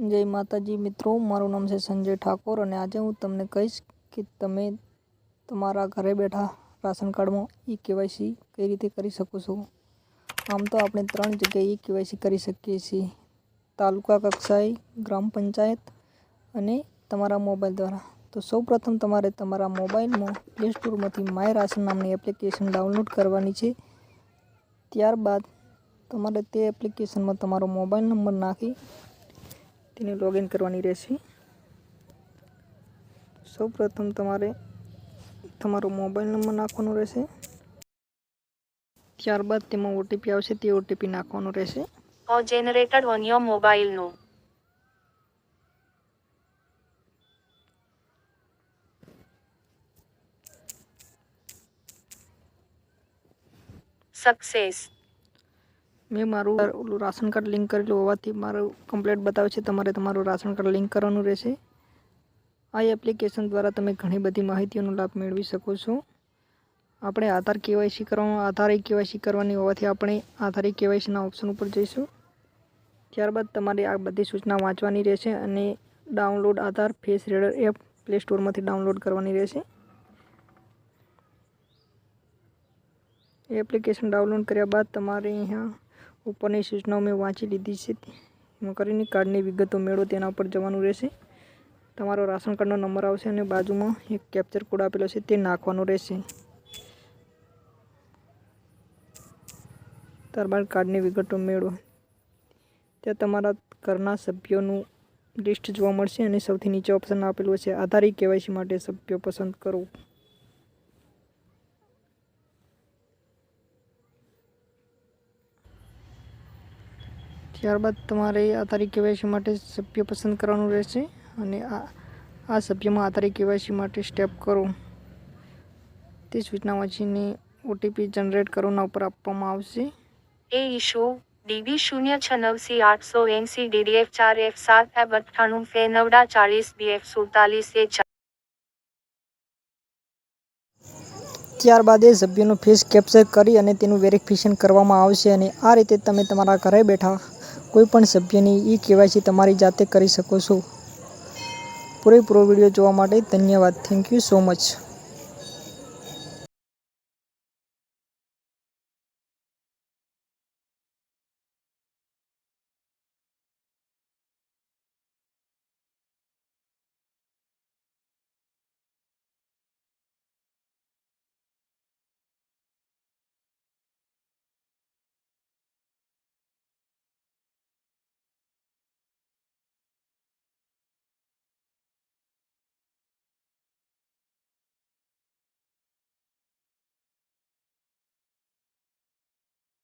जय माताजी मित्रों, मारू नाम है संजय ठाकुर और आज हूँ तमने कहीश कि तमे तमारा घरे बैठा राशन कार्ड में ई-केवायसी कई रीते करी सको छो। आम तो आपणे 3 जगह ई-केवायसी करी सकीए छीए, तालुका कक्षाए, ग्राम पंचायत अने तमारा मोबाइल द्वारा। तो सौ प्रथम तमारे तमारा मोबाइल में प्ले स्टोर में my ration nominee application download करवानी छे। त्यारबाद तमारे ते एप्लिकेशन में तमारो मोबाइल नंबर नाखी तेने लॉगिन करवानी रहेशे। सौ प्रथम तमारे तमारो मोबाइल नंबर नाखवानो रहेशे। त्यारबाद तेमां ओटीपी आवशे ते OTP नाखवानो रहेशे। or generated on your mobile no. Success. मैं मारू राशन कार्ड लिंक करेलू होवाथी मारू कम्प्लीट बतावे छे। तमारे तमारू राशन कार्ड लिंक करवानुं रहेशे। आ एप्लिकेशन द्वारा तमे घणी बधी माहितीओनो लाभ मेळवी शको छो। આપણે આધાર કેવાયસી કરવાનું આધાર કેવાયસી કરવાની હોવાથી આપણે આધાર કેવાયસીના ઓપ્શન ઉપર જઈશું। ત્યારબાદ તમારે આ બધી સૂચના વાંચવાની રહેશે અને download Aadhaar face reader app play સ્ટોરમાંથી ડાઉનલોડ કરવાની રહેશે। એપ્લિકેશન ડાઉનલોડ કર્યા બાદ તમારે અહીંયા ઉપરની સૂચનાઓ મેં વાંચી લીધી છે એમાં કરીને કાર્ડની વિગતો મેળવો તેના ઉપર જવાનું રહેશે। તમારો રાશન કાર્ડનો નંબર આવશે અને બાજુમાં એક કેપ્ચર કોડ આપેલો છે તે નાખવાનો રહેશે। ત્યારબાદ કાર્ડની વિગતો મેળવો ત્યાં તમારા ઘરના સભ્યોનું લિસ્ટ જોવા મળશે અને સૌથી નીચે ઓપ્શન આપેલું છે આધાર કેવાયસી માટે સભ્યો પસંદ કરો। ત્યારબાદ તમારે આધાર કેવાયસી માટે સભ્ય પસંદ કરવાનું રહેશે અને આ સભ્યમાં આધાર કેવાયસી માટે સ્ટેપ કરો તે સૂચના વાંચીને ઓટીપી જનરેટ કરવાના ઉપર આપવામાં આવશે। A issue DB 0689 DDF 4F7 98 F9 40 BF 47 A4। ત્યારબાદ એ સભ્યનું ફેસ કેપ્ચર કરી અને તેનું વેરિફિકેશન કરવામાં આવશે અને આ રીતે તમે તમારા ઘરે બેઠા કોઈપણ સભ્યની ई-केवायसी તમારી જાતે કરી શકો છો। પૂરેપૂરો વિડીયો જોવા માટે ધન્યવાદ। Thank you so much.